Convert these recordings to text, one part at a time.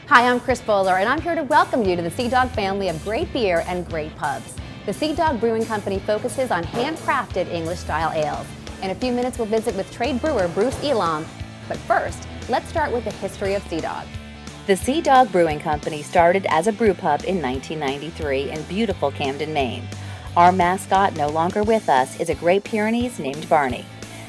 Hi, I'm Chris Bowler, and I'm here to welcome you to the Sea Dog family of great beer and great pubs. The Sea Dog Brewing Company focuses on handcrafted English-style ales. In a few minutes, we'll visit with trade brewer Bruce Elam. But first, let's start with the history of Sea Dog. The Sea Dog Brewing Company started as a brew pub in 1993 in beautiful Camden, Maine. Our mascot, no longer with us, is a Great Pyrenees named Barney.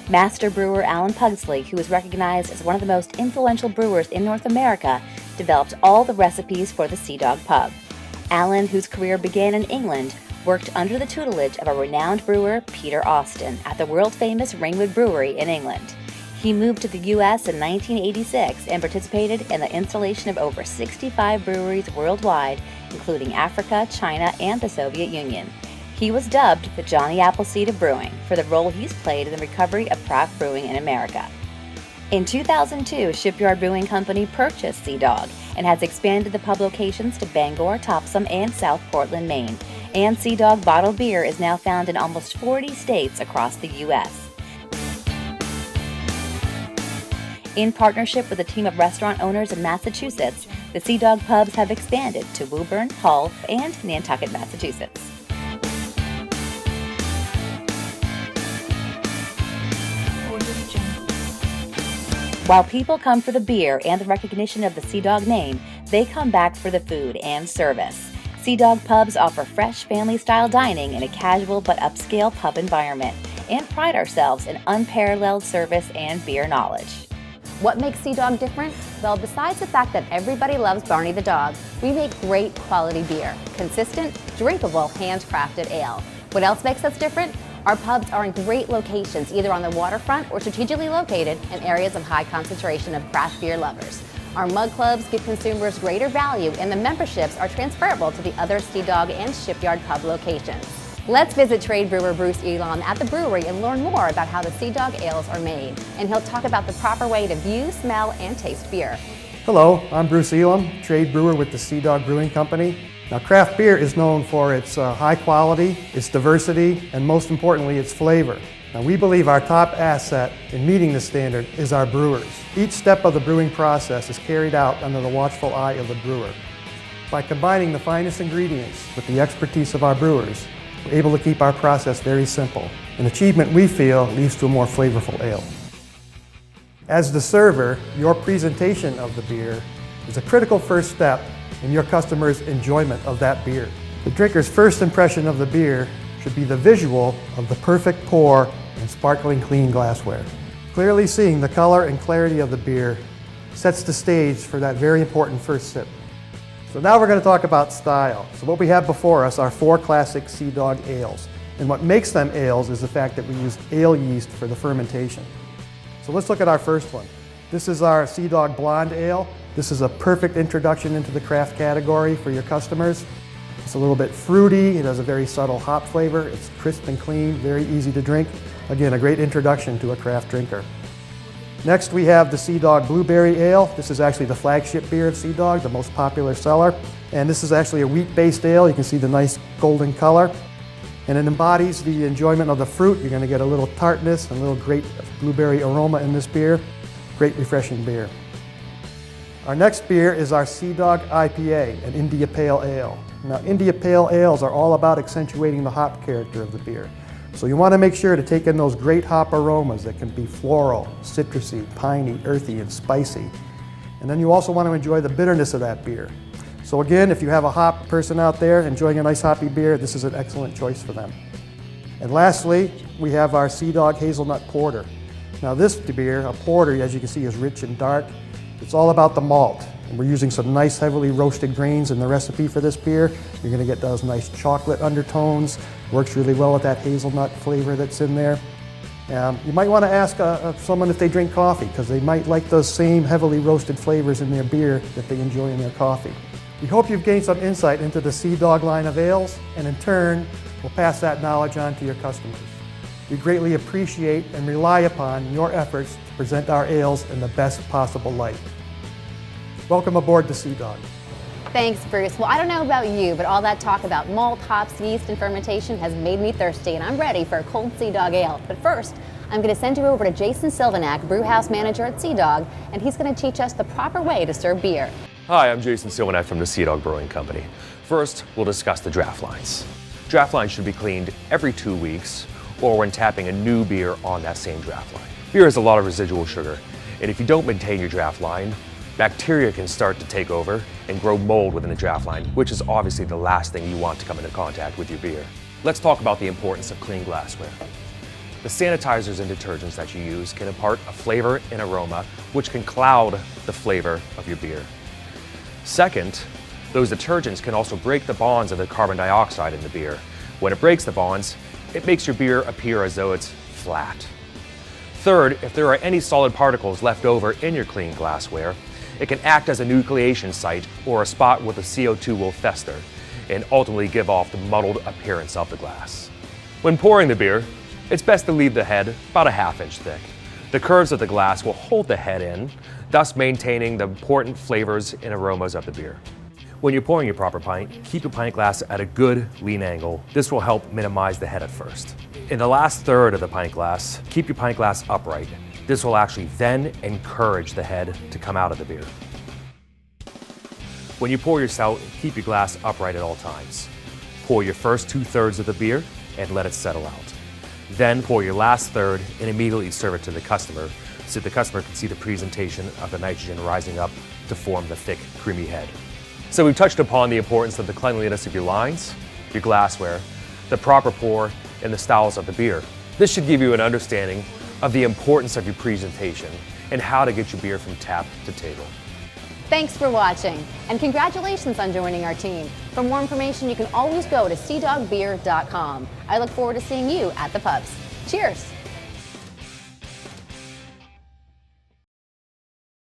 Master brewer Alan Pugsley, who is recognized as one of the most influential brewers in North America, developed all the recipes for the Sea Dog pub. Alan, whose career began in England, worked under the tutelage of a renowned brewer, Peter Austin, at the world-famous Ringwood Brewery in England. He moved to the U.S. in 1986 and participated in the installation of over 65 breweries worldwide, including Africa, China, and the Soviet Union. He was dubbed the Johnny Appleseed of Brewing for the role he's played in the recovery of craft brewing in America. In 2002, Shipyard Brewing Company purchased Sea Dog and has expanded the pub locations to Bangor, Topsom, and South Portland, Maine. And Sea Dog bottled beer is now found in almost 40 states across the U.S. In partnership with a team of restaurant owners in Massachusetts, the Sea Dog pubs have expanded to Woburn, Hull, and Nantucket, Massachusetts. While people come for the beer and the recognition of the Sea Dog name, they come back for the food and service. Sea Dog pubs offer fresh family-style dining in a casual but upscale pub environment and pride ourselves in unparalleled service and beer knowledge. What makes Sea Dog different? Well, besides the fact that everybody loves Barney the dog, we make great quality beer, consistent, drinkable, handcrafted ale. What else makes us different? Our pubs are in great locations, either on the waterfront or strategically located in areas of high concentration of craft beer lovers. Our mug clubs give consumers greater value, and the memberships are transferable to the other Sea Dog and Shipyard pub locations. Let's visit trade brewer Bruce Elam at the brewery and learn more about how the Sea Dog ales are made. And he'll talk about the proper way to view, smell, and taste beer. Hello, I'm Bruce Elam, trade brewer with the Sea Dog Brewing Company. Now, craft beer is known for its high quality, its diversity, and most importantly, its flavor. Now, we believe our top asset in meeting this standard is our brewers. Each step of the brewing process is carried out under the watchful eye of the brewer. By combining the finest ingredients with the expertise of our brewers, we're able to keep our process very simple, an achievement we feel leads to a more flavorful ale. As the server, your presentation of the beer is a critical first step in your customer's enjoyment of that beer. The drinker's first impression of the beer should be the visual of the perfect pour and sparkling clean glassware. Clearly seeing the color and clarity of the beer sets the stage for that very important first sip. So now we're going to talk about style. So what we have before us are 4 classic Sea Dog ales. And what makes them ales is the fact that we use ale yeast for the fermentation. So let's look at our first one. This is our Sea Dog Blonde Ale. This is a perfect introduction into the craft category for your customers. It's a little bit fruity, it has a very subtle hop flavor, it's crisp and clean, very easy to drink. Again, a great introduction to a craft drinker. Next we have the Sea Dog Blueberry Ale. This is actually the flagship beer of Sea Dog, the most popular seller. And this is actually a wheat-based ale. You can see the nice golden color. And it embodies the enjoyment of the fruit. You're going to get a little tartness and a little great blueberry aroma in this beer. Great refreshing beer. Our next beer is our Sea Dog IPA, an India Pale Ale. Now, India Pale Ales are all about accentuating the hop character of the beer. So you want to make sure to take in those great hop aromas that can be floral, citrusy, piney, earthy, and spicy. And then you also want to enjoy the bitterness of that beer. So again, if you have a hop person out there enjoying a nice hoppy beer, this is an excellent choice for them. And lastly, we have our Sea Dog Hazelnut Porter. Now this beer, a porter, as you can see, is rich and dark. It's all about the malt. And we're using some nice heavily roasted grains in the recipe for this beer. You're going to get those nice chocolate undertones. Works really well with that hazelnut flavor that's in there. You might want to ask someone if they drink coffee, because they might like those same heavily roasted flavors in their beer that they enjoy in their coffee. We hope you've gained some insight into the Sea Dog line of ales, and in turn, will pass that knowledge on to your customers. We greatly appreciate and rely upon your efforts to present our ales in the best possible light. Welcome aboard the Sea Dog. Thanks, Bruce. Well, I don't know about you, but all that talk about malt, hops, yeast, and fermentation has made me thirsty, and I'm ready for a cold Sea Dog ale. But first, I'm going to send you over to Jason Silvernack, brewhouse manager at Sea Dog, and he's going to teach us the proper way to serve beer. Hi, I'm Jason Silverneck from the Sea Dog Brewing Company. First, we'll discuss the draft lines. Draft lines should be cleaned every 2 weeks or when tapping a new beer on that same draft line. Beer has a lot of residual sugar, and if you don't maintain your draft line, bacteria can start to take over and grow mold within the draft line, which is obviously the last thing you want to come into contact with your beer. Let's talk about the importance of clean glassware. The sanitizers and detergents that you use can impart a flavor and aroma, which can cloud the flavor of your beer. Second, those detergents can also break the bonds of the carbon dioxide in the beer. When it breaks the bonds, it makes your beer appear as though it's flat. Third, if there are any solid particles left over in your clean glassware, it can act as a nucleation site or a spot where the CO2 will fester and ultimately give off the muddled appearance of the glass. When pouring the beer, it's best to leave the head about a ½ inch thick. The curves of the glass will hold the head in, thus maintaining the important flavors and aromas of the beer. When you're pouring your proper pint, keep your pint glass at a good lean angle. This will help minimize the head at first. In the last third of the pint glass, keep your pint glass upright. This will actually then encourage the head to come out of the beer. When you pour your stout, keep your glass upright at all times. Pour your first 2/3 of the beer and let it settle out. Then pour your last third and immediately serve it to the customer so the customer can see the presentation of the nitrogen rising up to form the thick, creamy head. So we've touched upon the importance of the cleanliness of your lines, your glassware, the proper pour, and the styles of the beer. This should give you an understanding of the importance of your presentation and how to get your beer from tap to table. Thanks for watching, and congratulations on joining our team. For more information, you can always go to seadogbeer.com. I look forward to seeing you at the pubs. Cheers!